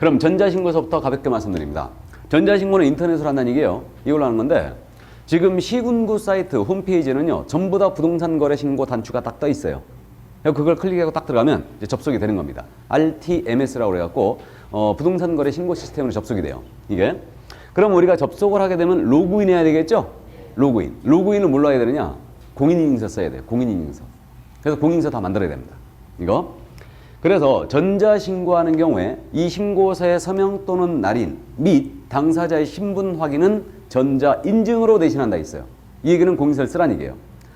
그럼 전자신고서부터 가볍게 말씀드립니다. 전자신고는 인터넷으로 한다는 얘기예요. 이걸로 하는 건데 지금 시군구 사이트 홈페이지는요. 전부 다 부동산 거래 신고 단추가 딱 떠 있어요. 그걸 클릭하고 딱 들어가면 이제 접속이 되는 겁니다. RTMS라고 그래갖고 부동산 거래 신고 시스템으로 접속이 돼요. 이게. 그럼 우리가 접속을 하게 되면 로그인 해야 되겠죠? 로그인. 로그인을 뭘로 해야 되느냐? 공인인증서 써야 돼요. 공인인증서. 그래서 공인인증서 다 만들어야 됩니다. 이거. 그래서 전자신고하는 경우에 이 신고서의 서명 또는 날인 및 당사자의 신분 확인은 전자인증으로 대신한다 있어요. 이 얘기는 공인인증서를 쓰라는 얘기예요.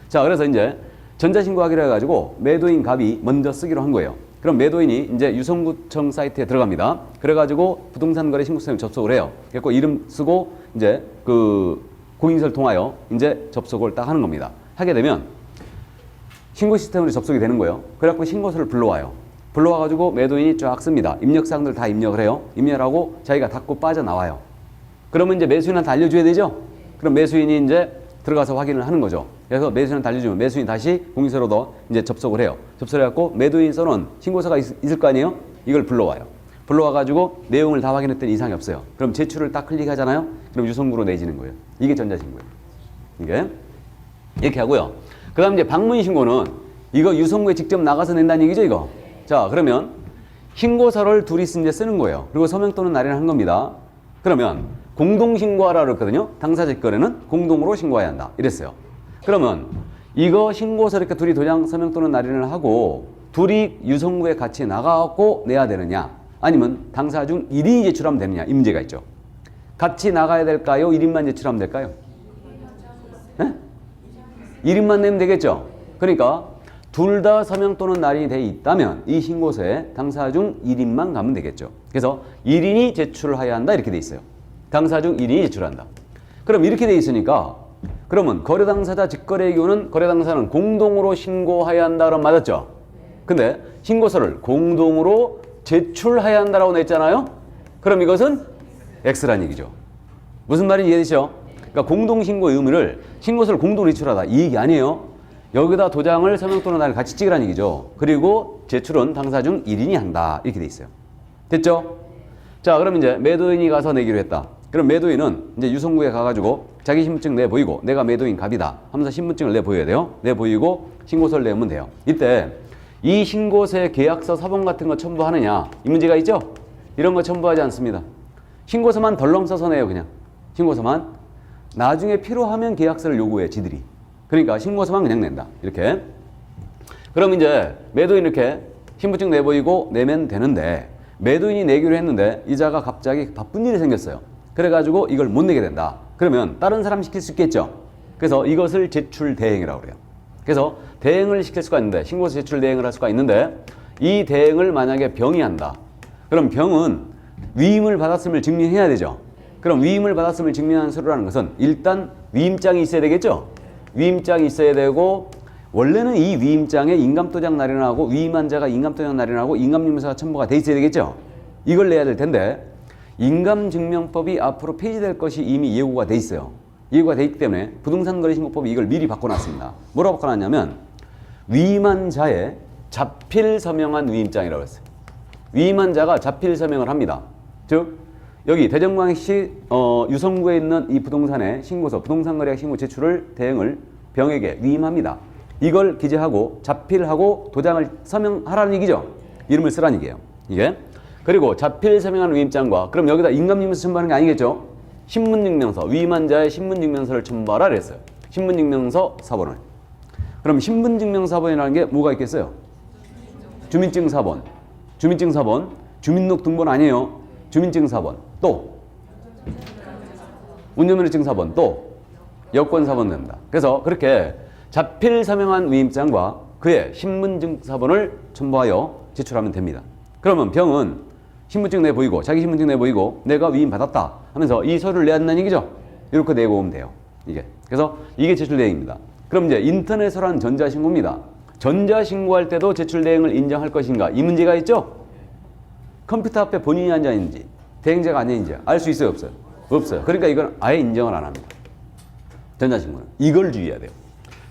자, 그래서 이제 전자신고하기로 해가지고 매도인 갑이 먼저 쓰기로 한 거예요. 그럼 매도인이 이제 유성구청 사이트에 들어갑니다. 그래가지고 부동산 거래 신고 시스템에 접속을 해요. 그래서 이름 쓰고 이제 그 공인인증서를 통하여 이제 접속을 딱 하는 겁니다. 하게 되면 신고 시스템으로 접속이 되는 거예요. 그래갖고 신고서를 불러와요. 불러와가지고 매도인이 쫙 씁니다. 입력사항들 다 입력을 해요. 입력을 하고 자기가 닫고 빠져나와요. 그러면 이제 매수인한테 알려줘야 되죠? 그럼 매수인이 이제 들어가서 확인을 하는 거죠. 그래서 매수인한테 알려주면 매수인이 다시 공인서로도 이제 접속을 해요. 접속을 해갖고 매도인 써놓은 신고서가 있을 거 아니에요? 이걸 불러와요. 불러와가지고 내용을 다 확인했더니 이상이 없어요. 그럼 제출을 딱 클릭하잖아요? 그럼 유성구로 내지는 거예요. 이게 전자신고예요. 이게. 이렇게 하고요. 그 다음 이제 방문신고는 이거 유성구에 직접 나가서 낸다는 얘기죠, 이거? 자, 그러면 신고서를 둘이 이제 쓰는 거예요. 그리고 서명 또는 날인을 한 겁니다. 그러면 공동신고하라 그랬거든요. 당사자 직거래는 공동으로 신고해야 한다. 이랬어요. 그러면 이거 신고서 이렇게 둘이 도장 서명 또는 날인을 하고 둘이 유성구에 같이 나가고 내야 되느냐 아니면 당사자 중 1인이 제출하면 되느냐 이 문제가 있죠. 같이 나가야 될까요? 1인만 제출하면 될까요? 네? 1인만 내면 되겠죠. 그러니까 둘 다 서명 또는 날인이 돼 있다면 이 신고서에 당사자 중 1인만 가면 되겠죠. 그래서 1인이 제출해야 한다 이렇게 돼 있어요. 당사자 중 1인이 제출한다. 그럼 이렇게 돼 있으니까 그러면 거래당사자 직거래의 경우는 거래당사자는 공동으로 신고해야 한다 그럼 맞았죠? 근데 신고서를 공동으로 제출해야 한다라고 냈잖아요? 그럼 이것은 X란 얘기죠. 무슨 말인지 이해되시죠? 그러니까 공동신고의 의미를 신고서를 공동으로 제출하다 이 얘기 아니에요. 여기다 도장을 서명 또는 날을 같이 찍으라는 얘기죠. 그리고 제출은 당사자 중 1인이 한다 이렇게 돼 있어요. 됐죠? 자, 그럼 이제 매도인이 가서 내기로 했다. 그럼 매도인은 이제 유성구에 가가지고 자기 신분증 내보이고 내가 매도인 갑이다 하면서 신분증을 내보여야 돼요. 내보이고 신고서를 내면 돼요. 이때 이 신고서에 계약서 사본 같은 거 첨부하느냐 이 문제가 있죠? 이런 거 첨부하지 않습니다. 신고서만 덜렁 써서 내요. 그냥 신고서만. 나중에 필요하면 계약서를 요구해 지들이. 그러니까 신고서만 그냥 낸다. 이렇게. 그럼 이제 매도인 이렇게 신분증 내보이고 내면 되는데 매도인이 내기로 했는데 이자가 갑자기 바쁜 일이 생겼어요. 그래가지고 이걸 못 내게 된다. 그러면 다른 사람 시킬 수 있겠죠. 그래서 이것을 제출 대행이라고 그래요. 그래서 대행을 시킬 수가 있는데 신고서 제출 대행을 할 수가 있는데 이 대행을 만약에 병이 한다. 그럼 병은 위임을 받았음을 증명해야 되죠. 그럼 위임을 받았음을 증명하는 서류라는 것은 일단 위임장이 있어야 되겠죠. 위임장이 있어야 되고 원래는 이 위임장에 인감도장 날인하고 위임한 자가 인감도장 날인하고 인감증명서가 첨부가 돼 있어야 되겠죠. 이걸 내야 될 텐데 인감증명법이 앞으로 폐지될 것이 이미 예고가 돼 있어요. 예고가 돼 있기 때문에 부동산거래신고법이 이걸 미리 바꿔놨습니다. 뭐라고 바꿔놨냐면 위임한 자의 자필 서명한 위임장이라고 했어요. 위임한 자가 자필 서명을 합니다. 즉 여기 대전광역시 유성구에 있는 이 부동산의 신고서 부동산거래약 신고 제출을 대행을 병에게 위임합니다. 이걸 기재하고 자필하고 도장을 서명하라는 얘기죠. 이름을 쓰라는 얘기예요. 이게. 그리고 자필 서명한 위임장과 그럼 여기다 인감증명서 첨부하는 게 아니겠죠. 신분증명서 위임한 자의 신분증명서를 첨부하라 그랬어요. 신분증명서 사본을. 그럼 신분증명서 사본이라는 게 뭐가 있겠어요? 주민증 사본. 주민증 사본. 주민등록 등본 아니에요. 주민증 사본. 또 운전면허증 사본. 또 여권 사본 됩니다. 그래서 그렇게 자필 서명한 위임장과 그의 신분증 사본을 첨부하여 제출하면 됩니다. 그러면 병은 신분증 내보이고 자기 신분증 내보이고 내가 위임 받았다 하면서 이 서류를 내야 한다는 얘기죠. 이렇게 내고 오면 돼요. 이게. 그래서 이게 제출 대행입니다. 그럼 이제 인터넷으로 한 전자신고입니다. 전자신고할 때도 제출 대행을 인정할 것인가 이 문제가 있죠. 컴퓨터 앞에 본인이 앉아있는지 대행자가 앉아있는지 알 수 있어요? 없어요? 없어요. 그러니까 이건 아예 인정을 안 합니다. 전자신고는. 이걸 주의해야 돼요.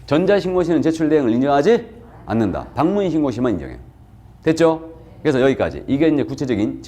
전자신고 시는 제출 대행을 인정하지 않는다. 방문신고 시만 인정해요. 됐죠? 그래서 여기까지. 이게 이제 구체적인